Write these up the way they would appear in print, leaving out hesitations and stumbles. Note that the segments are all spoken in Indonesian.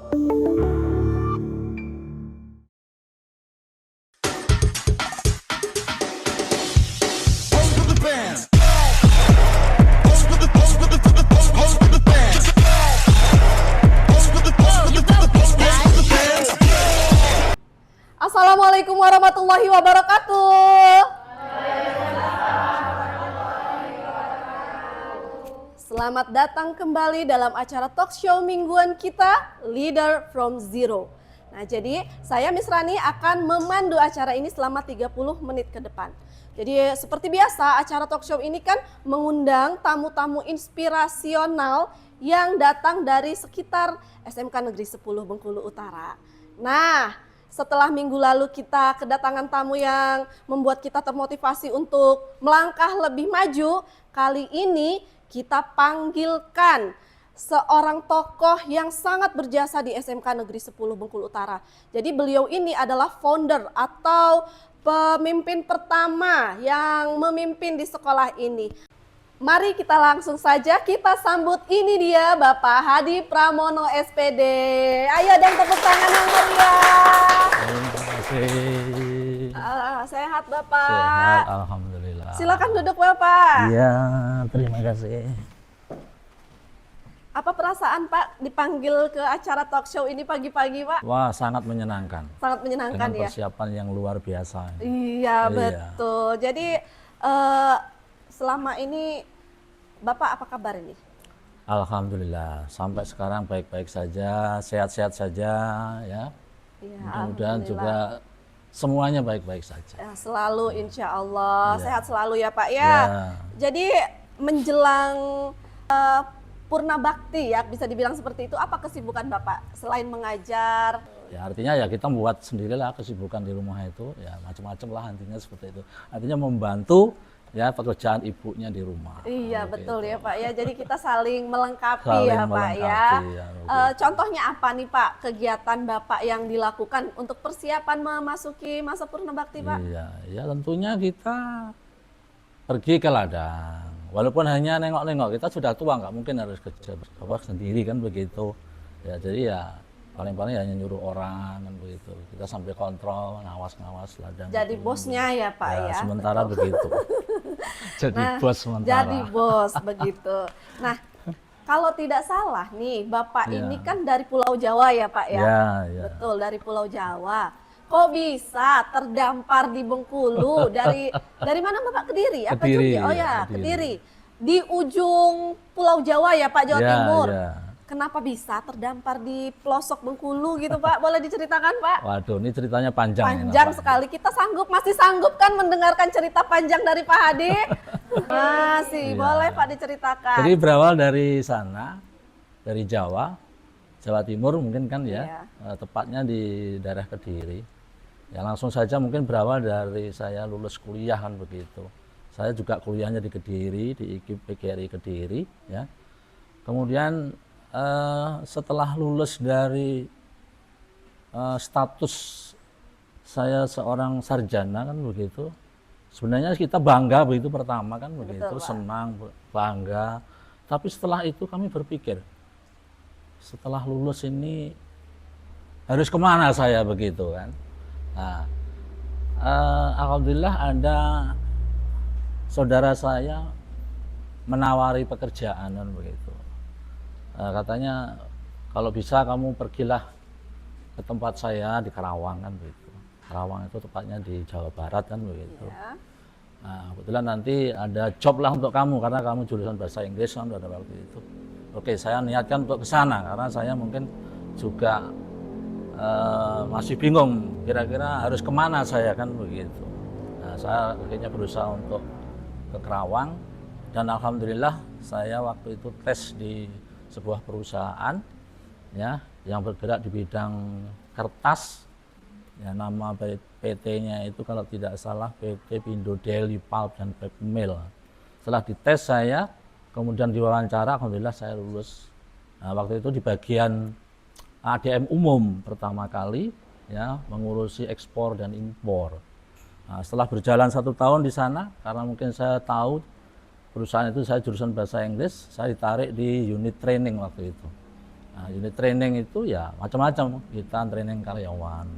Assalamualaikum warahmatullahi wabarakatuh. Selamat datang kembali dalam acara talk show mingguan kita, Leader from Zero. Nah, jadi saya Miss Rani akan memandu acara ini selama 30 menit ke depan. Jadi seperti biasa, acara talk show ini kan mengundang tamu-tamu inspirasional yang datang dari sekitar SMK Negeri 10 Bengkulu Utara. Nah, setelah minggu lalu kita kedatangan tamu yang membuat kita termotivasi untuk melangkah lebih maju, kali ini kita panggilkan seorang tokoh yang sangat berjasa di SMK Negeri 10 Bengkulu Utara. Jadi beliau ini adalah founder atau pemimpin pertama yang memimpin di sekolah ini. Mari kita langsung saja kita sambut, ini dia Bapak Hadi Pramono SPD. Ayo dong tepuk tangan yang meriah. Terima kasih. Sehat Bapak? Sehat, alhamdulillah. Silakan duduk Bapak. Iya, terima kasih. Apa perasaan Pak dipanggil ke acara talk show ini pagi-pagi Pak? Wah, sangat menyenangkan. Sangat menyenangkan dengan ya? persiapan yang luar biasa. Iya, betul. Jadi selama ini Bapak apa kabar ini? Alhamdulillah, sampai sekarang baik-baik saja, sehat-sehat saja ya. Ya, mudah-mudahan juga semuanya baik-baik saja. Ya, selalu insya Allah, Ya. sehat selalu ya Pak ya. Ya. Jadi menjelang Purna Bakti ya, bisa dibilang seperti itu, apa kesibukan Bapak selain mengajar? Ya, artinya ya kita membuat sendirilah kesibukan di rumah itu, ya macam-macam lah intinya seperti itu. Artinya membantu ya pekerjaan ibunya di rumah. Iya betul Gitu. ya Pak ya, jadi kita saling melengkapi Saling ya Pak ya. melengkapi, ya, Contohnya apa nih Pak kegiatan Bapak yang dilakukan untuk persiapan memasuki masa Purna Bakti Pak? Iya, ya tentunya kita pergi ke ladang. Walaupun hanya nengok-nengok, kita sudah tua, nggak mungkin harus kerja Bapak sendiri kan begitu. Ya jadi ya paling-paling hanya nyuruh orang kan begitu. Kita sampai kontrol, ngawas-ngawas ladang. Jadi itu. bosnya ya Pak ya. Sementara begitu. Jadi Nah, bos sementara. jadi bos begitu. Nah, kalau tidak salah nih Bapak Ya. ini kan dari Pulau Jawa ya Pak ya? Ya, ya. Betul, dari Pulau Jawa. Kok bisa terdampar di Bengkulu? Dari mana Bapak? Kediri? Apa Kediri, Jogja? Oh ya, ya, Kediri. Kediri. Di ujung Pulau Jawa ya Pak, Jawa Ya, Timur. ya. Kenapa bisa terdampar di pelosok Bengkulu gitu Pak? Boleh diceritakan Pak? Waduh, ini ceritanya panjang. ini, Panjang Pak. sekali. Kita masih sanggup kan mendengarkan cerita panjang dari Pak Hadi? Masih, Iya. boleh Pak diceritakan. Jadi berawal dari sana, dari Jawa Timur mungkin kan ya, tepatnya di daerah Kediri. Ya langsung saja mungkin berawal dari saya lulus kuliah kan begitu. Saya juga kuliahnya di Kediri, di IKIP PGRI Kediri ya. Kemudian setelah lulus dari status saya seorang sarjana kan begitu. Sebenarnya kita bangga begitu pertama kan begitu, Betul, Pak. senang, bangga. Tapi setelah itu kami berpikir, setelah lulus ini harus kemana saya begitu kan. Nah, alhamdulillah ada saudara saya menawari pekerjaan kan begitu. Katanya kalau bisa kamu pergilah ke tempat saya di Karawang kan begitu. Karawang itu tepatnya di Jawa Barat kan begitu. Ya. Nah, kebetulan nanti ada job lah untuk kamu karena kamu jurusan bahasa Inggris kan pada waktu itu. Oke, saya niatkan untuk ke sana karena saya mungkin juga masih bingung kira-kira harus kemana saya kan begitu. Nah, saya akhirnya berusaha untuk ke Karawang dan alhamdulillah saya waktu itu tes di sebuah perusahaan ya yang bergerak di bidang kertas. Ya, nama PT-nya itu kalau tidak salah PT Pindo Daily Pulp dan Paper Mill. Setelah dites saya, kemudian diwawancara, alhamdulillah saya lulus. Nah, waktu itu di bagian ADM umum pertama kali, ya mengurusi ekspor dan impor. Nah, setelah berjalan 1 tahun di sana, karena mungkin saya tahu perusahaan itu saya jurusan bahasa Inggris, saya ditarik di unit training waktu itu. Nah, unit training itu ya macam-macam. Kita training karyawan,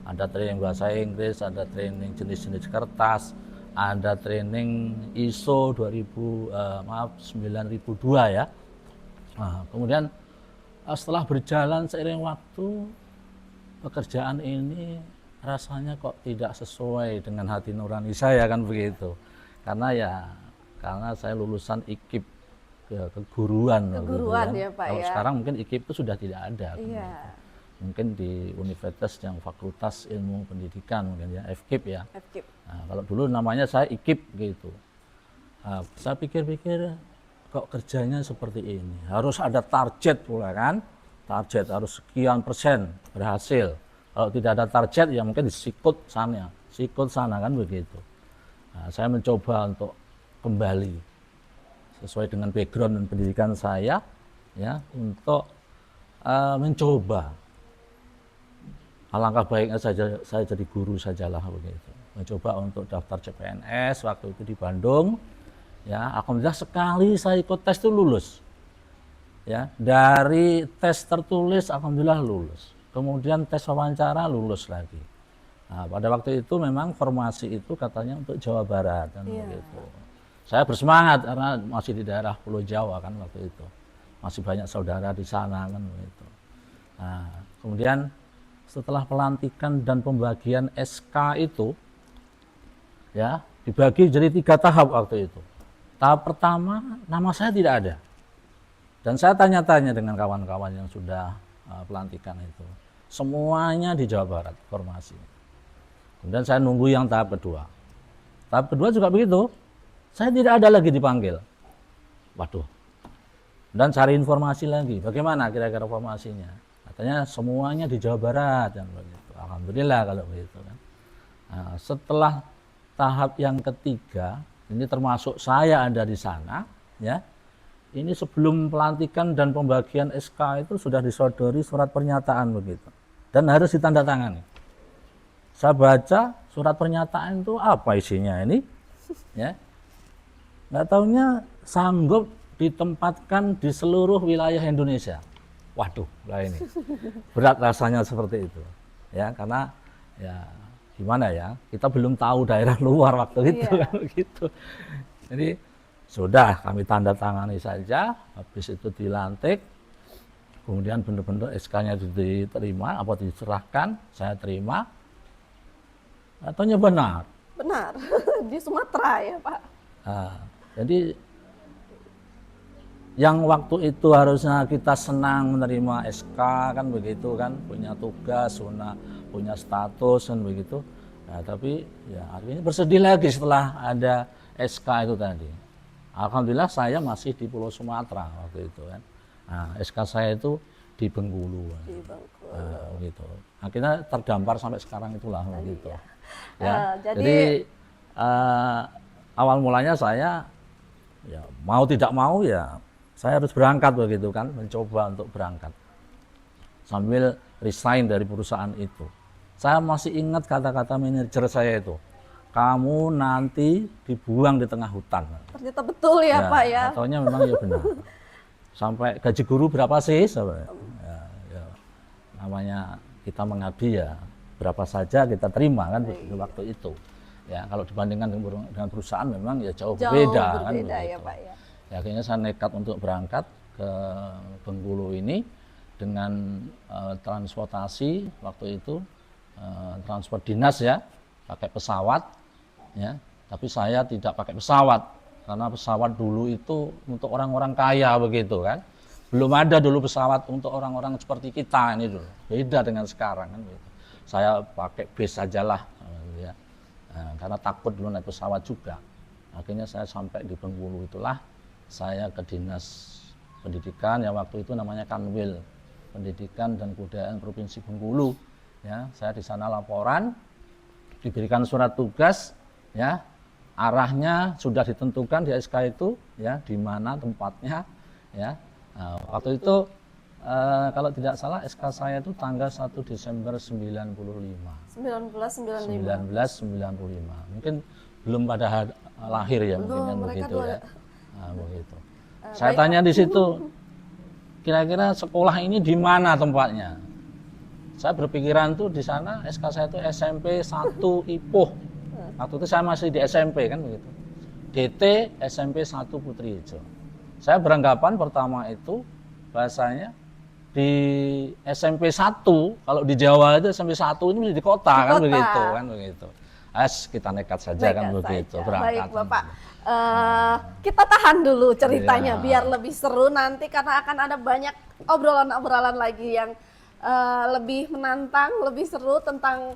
ada training bahasa Inggris, ada training jenis-jenis kertas, ada training ISO 9002 ya. Nah, kemudian setelah berjalan seiring waktu, pekerjaan ini rasanya kok tidak sesuai dengan hati nurani saya kan begitu. Karena saya lulusan IKIP keguruan gitu kan. ya Pak Kalau ya. sekarang mungkin IKIP itu sudah tidak ada. Iya. Mungkin di universitas yang Fakultas Ilmu Pendidikan mungkin ya, FKIP ya. FKIP. Nah, kalau dulu namanya saya IKIP gitu. Nah, saya pikir-pikir kok kerjanya seperti ini. Harus ada target pula kan. Target harus sekian persen berhasil. Kalau tidak ada target ya mungkin disikut sana kan begitu. Nah, saya mencoba untuk kembali sesuai dengan background dan pendidikan saya ya untuk mencoba. Alangkah baiknya saya jadi guru sajalah begitu. Mencoba untuk daftar CPNS waktu itu di Bandung. Ya, alhamdulillah sekali saya ikut tes itu lulus. Ya, dari tes tertulis alhamdulillah lulus. Kemudian tes wawancara lulus lagi. Nah, pada waktu itu memang formasi itu katanya untuk Jawa Barat kan begitu. Saya bersemangat karena masih di daerah Pulau Jawa kan waktu itu. Masih banyak saudara di sana kan begitu. Nah, kemudian setelah pelantikan dan pembagian SK itu ya dibagi jadi 3 tahap waktu itu. Tahap pertama nama saya tidak ada. Dan saya tanya-tanya dengan kawan-kawan yang sudah pelantikan itu. Semuanya di Jawa Barat formasi. Kemudian saya nunggu yang tahap kedua. Tahap kedua juga begitu. Saya tidak ada lagi dipanggil. Waduh. Dan cari informasi lagi. Bagaimana kira-kira formasinya? Katanya semuanya di Jawa Barat dan begitu. Alhamdulillah kalau begitu kan. Nah, setelah tahap yang ketiga, ini termasuk saya ada di sana, ya. Ini sebelum pelantikan dan pembagian SK itu sudah disodori surat pernyataan begitu. Dan harus ditandatangani. Saya baca surat pernyataan itu apa isinya ini, ya. Nggak taunya sanggup ditempatkan di seluruh wilayah Indonesia. Waduh, lah ini berat rasanya seperti itu, ya karena ya gimana ya kita belum tahu daerah luar waktu itu kan begitu. Jadi sudah kami tanda tangani saja, habis itu dilantik, kemudian benar-benar SK-nya diterima, apa diserahkan, saya terima. Katanya benar. Benar, di Sumatera ya Pak. Nah, jadi yang waktu itu harusnya kita senang menerima SK kan begitu kan, punya tugas, punya status kan begitu. Nah, tapi ya akhirnya bersedih lagi setelah ada SK itu tadi. Alhamdulillah saya masih di Pulau Sumatera waktu itu kan. Nah, SK saya itu di Bengkulu. Di Bengkulu. Gitu. Akhirnya terdampar sampai sekarang itulah begitu. Ya. Jadi awal mulanya saya ya mau tidak mau ya saya harus berangkat begitu kan, mencoba untuk berangkat sambil resign dari perusahaan itu. Saya masih ingat kata-kata manajer saya itu, kamu nanti dibuang di tengah hutan. Ternyata betul ya Pak ya. Ataunya memang ya benar. Sampai gaji guru berapa sih? Ya, namanya kita mengabdi ya berapa saja kita terima kan waktu itu. Ya kalau dibandingkan dengan perusahaan memang ya jauh berbeda kan. Ya Pak ya. Ya, akhirnya saya nekat untuk berangkat ke Bengkulu ini dengan transportasi waktu itu transport dinas ya, pakai pesawat ya. Tapi saya tidak pakai pesawat karena pesawat dulu itu untuk orang-orang kaya begitu kan. Belum ada dulu pesawat untuk orang-orang seperti kita ini dulu. Beda dengan sekarang kan gitu. Saya pakai bis sajalah ya. Nah, karena takut dulu naik pesawat juga. Akhirnya saya sampai di Bengkulu itulah saya ke Dinas Pendidikan yang waktu itu namanya Kanwil Pendidikan dan Kebudayaan Provinsi Bengkulu. Ya, saya di sana laporan, diberikan surat tugas, ya, arahnya sudah ditentukan di SK itu, ya, di mana tempatnya, ya. Nah, waktu itu kalau tidak salah SK saya itu tanggal 1 Desember 1995. 1995. Mungkin belum pada lahir ya mungkin kan begitu ya. Nah, begitu. Saya tanya di situ, kira-kira sekolah ini di mana tempatnya. Saya berpikiran tuh di sana SK saya itu SMP 1 Ipoh. Waktu itu saya masih di SMP kan begitu. DT SMP 1 Putri Ijo. Saya beranggapan pertama itu bahasanya di SMP 1, kalau di Jawa itu SMP 1 ini mesti di kota, Di kan kota. begitu kan begitu. Kita nekat saja kan Nekat begitu saja. berangkat. Baik Bapak, kita tahan dulu ceritanya Iya. biar lebih seru nanti karena akan ada banyak obrolan-obrolan lagi yang lebih menantang, lebih seru tentang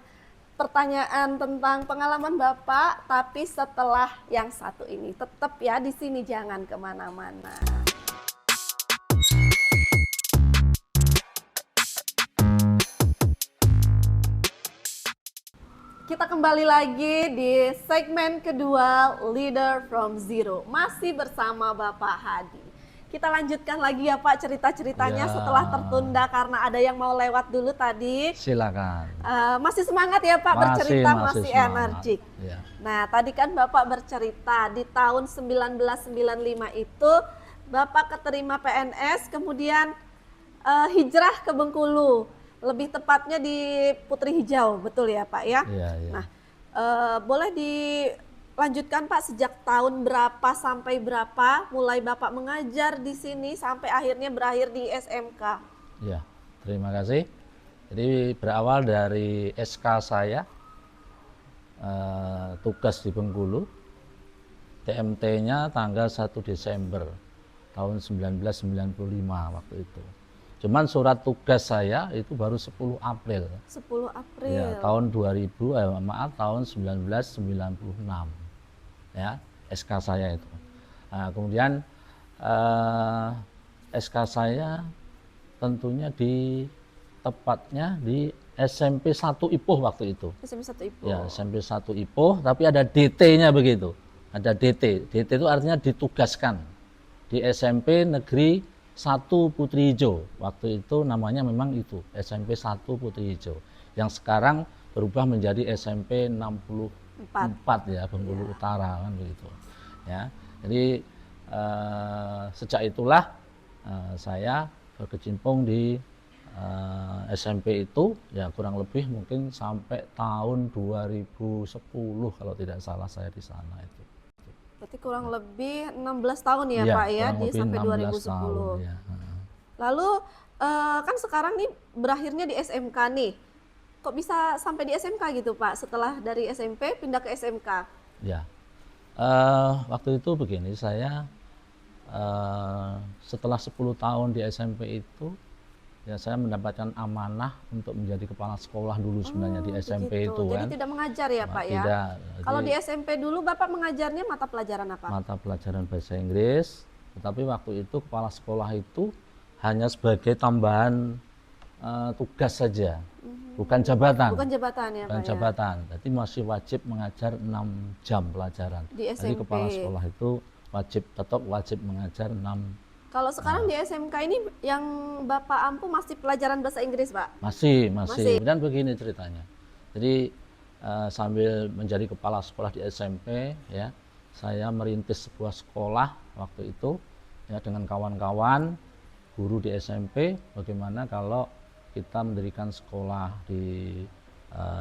pertanyaan tentang pengalaman Bapak. Tapi setelah yang satu ini, tetap ya di sini jangan kemana-mana. Kita kembali lagi di segmen kedua Leader from Zero. Masih bersama Bapak Hadi. Kita lanjutkan lagi ya Pak cerita-ceritanya Ya. setelah tertunda karena ada yang mau lewat dulu tadi. Silakan. Masih semangat ya Pak bercerita, masih semangat. energik. Ya. Nah tadi kan Bapak bercerita di tahun 1995 itu Bapak keterima PNS kemudian hijrah ke Bengkulu. Lebih tepatnya di Putri Hijau, betul ya Pak ya? Iya, iya. Nah, boleh dilanjutkan Pak sejak tahun berapa sampai berapa mulai Bapak mengajar di sini sampai akhirnya berakhir di SMK? Ya, terima kasih. Jadi berawal dari SK saya, tugas di Bengkulu, TMT-nya tanggal 1 Desember tahun 1995 waktu itu. Cuman surat tugas saya itu baru 10 April. 10 April. Ya, tahun 1996. Ya, SK saya itu. Nah, kemudian SK saya tentunya tepatnya di SMP 1 Ipoh waktu itu. SMP 1 Ipoh. Ya, SMP 1 Ipoh, tapi ada DT-nya begitu. Ada DT. DT itu artinya ditugaskan di SMP Negeri 1 Putri Ijo. Waktu itu namanya memang itu, SMP 1 Putri Ijo. Yang sekarang berubah menjadi SMP 64 ya, Bengkulu Utara kan begitu. Ya. Jadi sejak itulah saya berkecimpung di SMP itu ya kurang lebih mungkin sampai tahun 2010 kalau tidak salah saya di sana itu. Berarti kurang lebih 16 tahun ya, Iya, Pak ya, kurang di lebih sampai 16 2010. tahun, ya. Lalu kan sekarang nih berakhirnya di SMK nih. Kok bisa sampai di SMK gitu Pak? Setelah dari SMP pindah ke SMK? Ya, waktu itu begini, saya setelah 10 tahun di SMP itu, ya saya mendapatkan amanah untuk menjadi kepala sekolah dulu sebenarnya di SMP Begitu. itu Jadi kan. tidak mengajar ya Pak ya? Tidak. Kalau di Jadi SMP dulu Bapak mengajarnya mata pelajaran apa? mata pelajaran bahasa Inggris, tetapi waktu itu kepala sekolah itu hanya sebagai tambahan tugas saja, bukan jabatan. Bukan jabatan ya Bukan Pak jabatan. Jadi masih wajib mengajar 6 jam pelajaran. Di Jadi SMP. kepala sekolah itu tetap wajib mengajar 6. Kalau sekarang di SMK ini yang Bapak ampu masih pelajaran bahasa Inggris Pak? Masih. Masih. Dan begini ceritanya. Jadi sambil menjadi kepala sekolah di SMP ya, saya merintis sebuah sekolah waktu itu ya dengan kawan-kawan guru di SMP, bagaimana kalau kita mendirikan sekolah di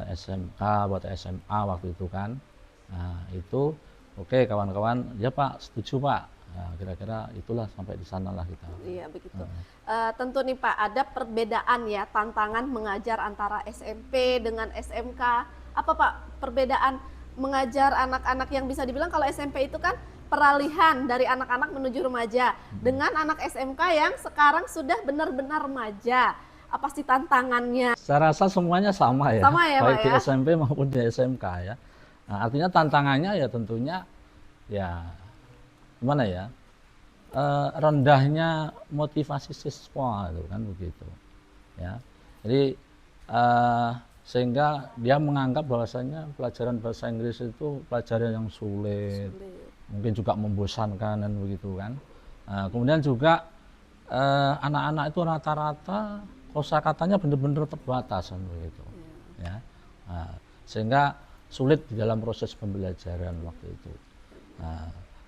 SMK atau SMA waktu itu kan. Nah, itu oke kawan-kawan, ya Pak, setuju Pak. Nah, kira-kira itulah sampai di sana lah kita. Iya begitu. Tentu nih Pak, ada perbedaan ya tantangan mengajar antara SMP dengan SMK. Apa Pak perbedaan mengajar anak-anak yang bisa dibilang kalau SMP itu kan peralihan dari anak-anak menuju remaja dengan anak SMK yang sekarang sudah benar-benar remaja. Apa sih tantangannya? Saya rasa semuanya sama ya, Sama ya, baik Pak di ya? SMP maupun di SMK ya. Nah, artinya tantangannya ya tentunya ya gimana ya, rendahnya motivasi siswa itu kan begitu ya. Jadi sehingga dia menganggap bahwasanya pelajaran bahasa Inggris itu pelajaran yang sulit, mungkin juga membosankan dan begitu kan. Kemudian juga anak-anak itu rata-rata kosakatanya benar-benar terbatas kan begitu ya. Sehingga sulit di dalam proses pembelajaran waktu itu.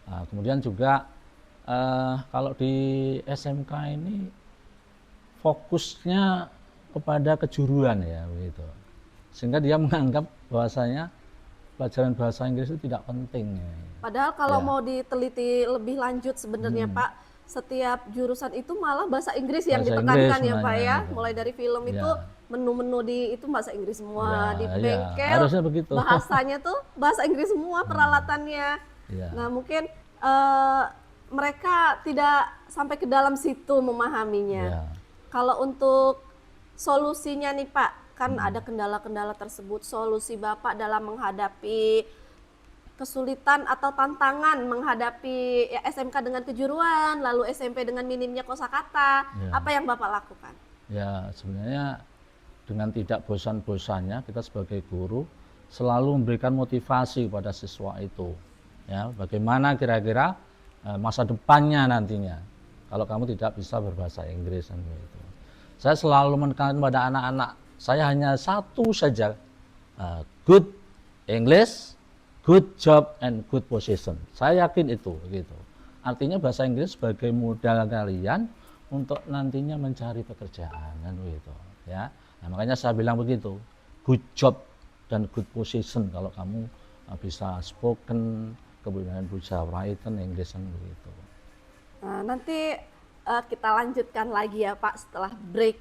Kemudian juga kalau di SMK ini fokusnya kepada kejuruan ya begitu. Sehingga dia menganggap bahwasanya pelajaran bahasa Inggris itu tidak penting. Ya. Padahal kalau Ya. mau diteliti lebih lanjut sebenarnya Pak, setiap jurusan itu malah bahasa Inggris yang Bahasa ditekankan Inggris ya Pak ya. sebenarnya. Mulai dari film itu Ya. menu-menu di itu bahasa Inggris semua, di Ya, bengkel harusnya begitu. bahasanya tuh bahasa Inggris semua peralatannya. Ya. Nah mungkin mereka tidak sampai ke dalam situ memahaminya. Ya. Kalau untuk solusinya nih Pak, kan ada kendala-kendala tersebut, solusi Bapak dalam menghadapi kesulitan atau tantangan menghadapi ya, SMK dengan kejuruan, lalu SMP dengan minimnya kosakata, Ya. apa yang Bapak lakukan? Ya, sebenarnya dengan tidak bosan-bosannya kita sebagai guru selalu memberikan motivasi kepada siswa itu. Ya, bagaimana kira-kira masa depannya nantinya kalau kamu tidak bisa berbahasa Inggris kan begitu. Saya selalu menekankan pada anak-anak, saya hanya satu saja, good English, good job and good position. Saya yakin itu gitu. Artinya bahasa Inggris sebagai modal kalian untuk nantinya mencari pekerjaan kan begitu ya. Nah, makanya saya bilang begitu, good job dan good position kalau kamu bisa spoken, kemudian bisa written English kan begitu. Nah, nanti kita lanjutkan lagi ya Pak setelah break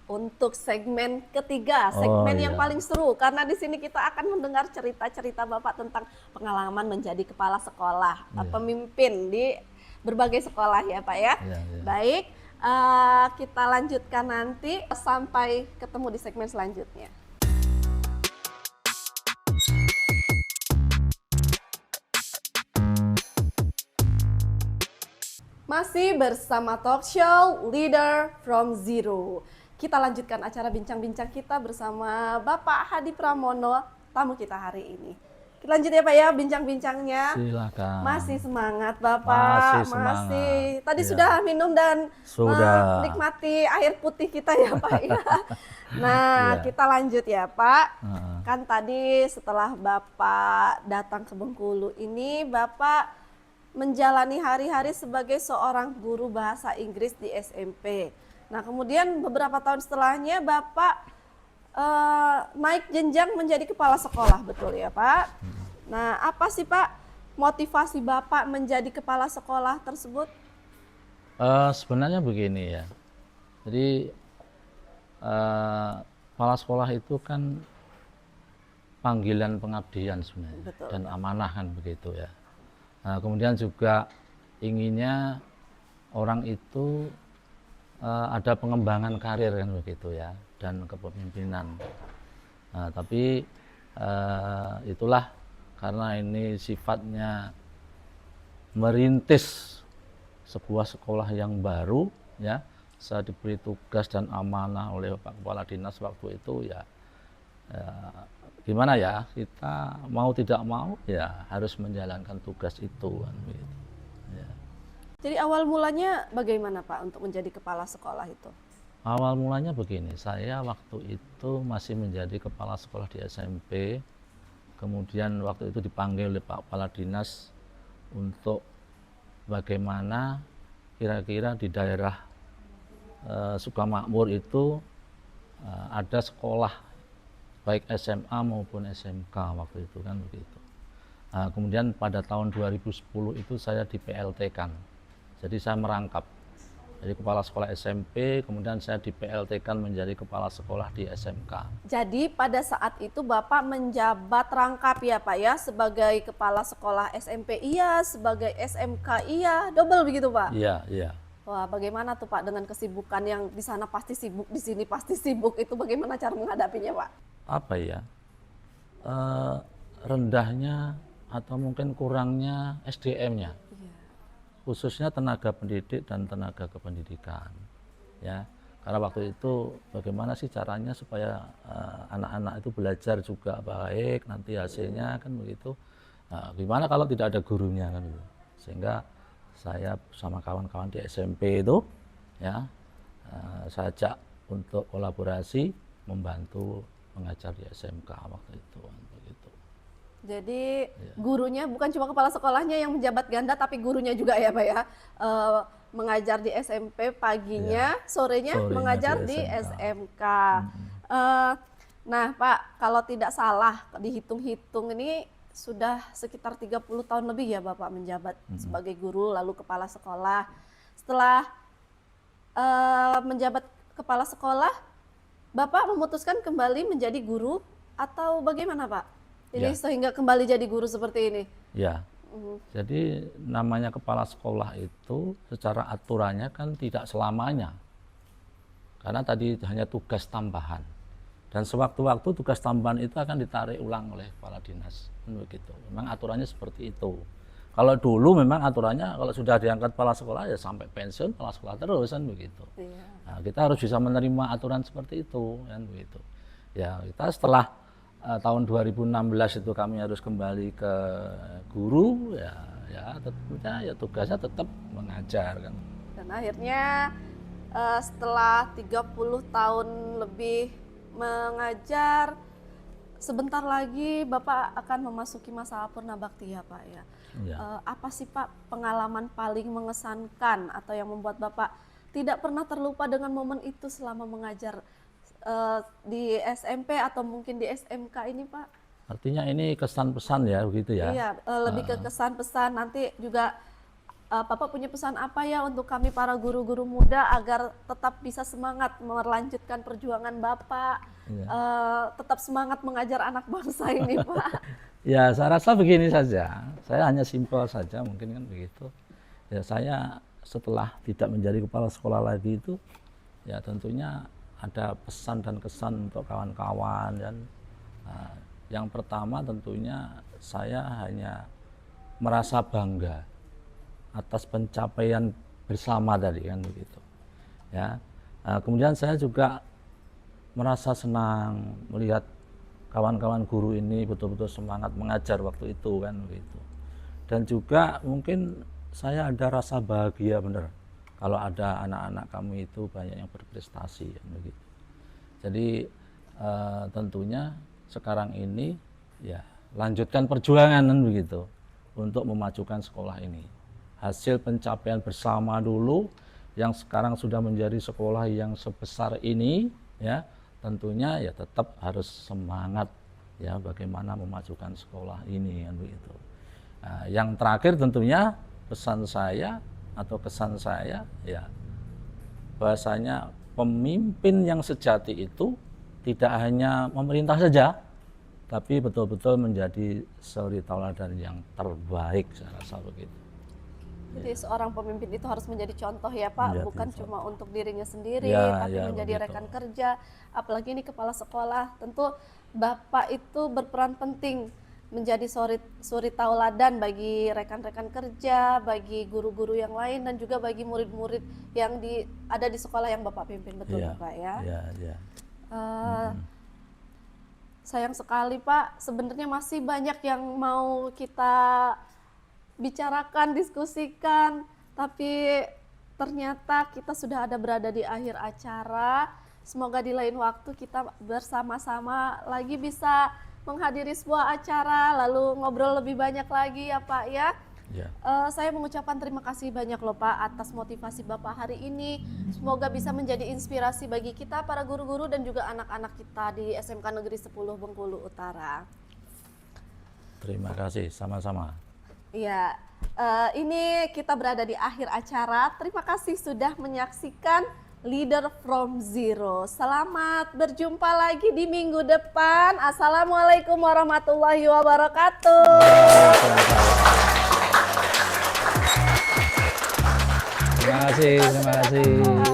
untuk segmen ketiga, segmen yang iya. paling seru karena di sini kita akan mendengar cerita-cerita Bapak tentang pengalaman menjadi kepala sekolah, pemimpin di berbagai sekolah ya Pak ya. Iya, iya. Baik, kita lanjutkan nanti sampai ketemu di segmen selanjutnya. Masih bersama talk show Leader from Zero. Kita lanjutkan acara bincang-bincang kita bersama Bapak Hadi Pramono, tamu kita hari ini. Kita lanjut ya Pak ya bincang-bincangnya. Silakan. Masih semangat Bapak, Masih semangat. Tadi Iya. sudah minum dan Sudah. menikmati air putih kita ya Pak ya. Nah, Iya. kita lanjut ya Pak. Heeh. Kan tadi setelah Bapak datang ke Bengkulu ini, Bapak menjalani hari-hari sebagai seorang guru bahasa Inggris di SMP. Nah, kemudian beberapa tahun setelahnya Bapak naik jenjang menjadi kepala sekolah, betul ya Pak? Nah, apa sih Pak motivasi Bapak menjadi kepala sekolah tersebut? Sebenarnya begini ya. Jadi kepala sekolah itu kan panggilan pengabdian sebenarnya. Betul. Dan amanah kan begitu ya. Nah, kemudian juga inginnya orang itu ada pengembangan karir kan begitu ya, dan kepemimpinan. Nah, tapi itulah karena ini sifatnya merintis sebuah sekolah yang baru ya, saya diberi tugas dan amanah oleh Pak Kepala Dinas waktu itu ya, gimana ya, kita mau tidak mau ya harus menjalankan tugas itu kan begitu. Ya. Jadi awal mulanya bagaimana Pak untuk menjadi kepala sekolah itu? Awal mulanya begini, saya waktu itu masih menjadi kepala sekolah di SMP, kemudian waktu itu dipanggil oleh Pak Kepala Dinas untuk bagaimana kira-kira di daerah Sukamakmur itu ada sekolah baik SMA maupun SMK waktu itu kan begitu. Nah, kemudian pada tahun 2010 itu saya di PLT kan, jadi saya merangkap jadi kepala sekolah SMP, kemudian saya di PLT kan menjadi kepala sekolah di SMK. Jadi pada saat itu Bapak menjabat rangkap ya Pak ya, sebagai kepala sekolah SMP iya, sebagai SMK iya, double begitu Pak? Iya, iya. Wah, bagaimana tuh Pak dengan kesibukan yang di sana pasti sibuk, di sini pasti sibuk, itu bagaimana cara menghadapinya Pak? Apa ya, rendahnya atau mungkin kurangnya SDM-nya, khususnya tenaga pendidik dan tenaga kependidikan ya, karena waktu itu bagaimana sih caranya supaya anak-anak itu belajar juga baik nanti hasilnya kan begitu. Nah, gimana kalau tidak ada gurunya kan gitu. Sehingga saya bersama kawan-kawan di SMP itu ya, saya ajak untuk kolaborasi membantu mengajar di SMK waktu itu begitu. Jadi gurunya bukan cuma kepala sekolahnya yang menjabat ganda, tapi gurunya juga ya Pak ya. mengajar di SMP paginya, sorenya sorenya mengajar di di SMK. SMK. Nah Pak, kalau tidak salah dihitung-hitung ini sudah sekitar 30 tahun lebih ya Bapak menjabat sebagai guru lalu kepala sekolah. Setelah menjabat kepala sekolah, Bapak memutuskan kembali menjadi guru atau bagaimana Pak? Ini sehingga kembali jadi guru seperti ini. Ya, jadi namanya kepala sekolah itu secara aturannya kan tidak selamanya. Karena tadi hanya tugas tambahan. Dan sewaktu-waktu tugas tambahan itu akan ditarik ulang oleh kepala dinas. Begitu. Memang aturannya seperti itu. Kalau dulu memang aturannya kalau sudah diangkat kepala sekolah ya sampai pensiun kepala sekolah terus kan begitu. Iya. Nah, kita harus bisa menerima aturan seperti itu kan begitu. Ya, kita setelah tahun 2016 itu kami harus kembali ke guru ya tentunya ya tugasnya tetap mengajar kan. Dan akhirnya setelah 30 tahun lebih mengajar, sebentar lagi Bapak akan memasuki masa purna bakti ya Pak ya. Ya. Apa sih Pak pengalaman paling mengesankan atau yang membuat Bapak tidak pernah terlupa dengan momen itu selama mengajar di SMP atau mungkin di SMK ini Pak? Artinya ini kesan pesan ya begitu ya. Iya, lebih ke kesan pesan. Nanti juga Bapak punya pesan apa ya untuk kami para guru-guru muda agar tetap bisa semangat melanjutkan perjuangan Bapak, tetap semangat mengajar anak bangsa ini Pak. Ya saya rasa begini saja, saya hanya simpel saja mungkin kan begitu. Ya saya setelah tidak menjadi kepala sekolah lagi itu ya tentunya ada pesan dan kesan untuk kawan-kawan dan yang pertama tentunya saya hanya merasa bangga atas pencapaian bersama tadi kan begitu ya. Kemudian saya juga merasa senang melihat kawan-kawan guru ini betul-betul semangat mengajar waktu itu kan begitu. Dan juga mungkin saya ada rasa bahagia benar kalau ada anak-anak kami itu banyak yang berprestasi kan begitu. Jadi tentunya sekarang ini ya lanjutkan perjuangan kan begitu untuk memajukan sekolah ini. Hasil pencapaian bersama dulu yang sekarang sudah menjadi sekolah yang sebesar ini ya tentunya ya tetap harus semangat ya bagaimana memajukan sekolah ini kan begitu. Nah, yang terakhir tentunya pesan saya atau kesan saya ya bahasanya pemimpin yang sejati itu tidak hanya memerintah saja tapi betul-betul menjadi suri tauladan yang terbaik saya rasa begitu. Jadi seorang pemimpin itu harus menjadi contoh ya Pak, Menjadi bukan contoh. cuma untuk dirinya sendiri, Ya, tapi ya, menjadi begitu. rekan kerja, apalagi ini kepala sekolah. Tentu Bapak itu berperan penting menjadi suri tauladan bagi rekan-rekan kerja, bagi guru-guru yang lain dan juga bagi murid-murid yang ada di sekolah yang Bapak pimpin, betul Iya, Pak ya? iya. Sayang sekali Pak, sebenarnya masih banyak yang mau kita bicarakan, diskusikan, tapi ternyata kita sudah berada di akhir acara. Semoga di lain waktu kita bersama-sama lagi bisa menghadiri sebuah acara, lalu ngobrol lebih banyak lagi ya Pak ya. Ya. Saya mengucapkan terima kasih banyak loh Pak atas motivasi Bapak hari ini. Semoga bisa menjadi inspirasi bagi kita para guru-guru dan juga anak-anak kita di SMK Negeri 10 Bengkulu Utara. Terima kasih, sama-sama. Ya, ini kita berada di akhir acara. Terima kasih sudah menyaksikan Leader from Zero. Selamat berjumpa lagi di minggu depan. Assalamualaikum warahmatullahi wabarakatuh. Terima kasih.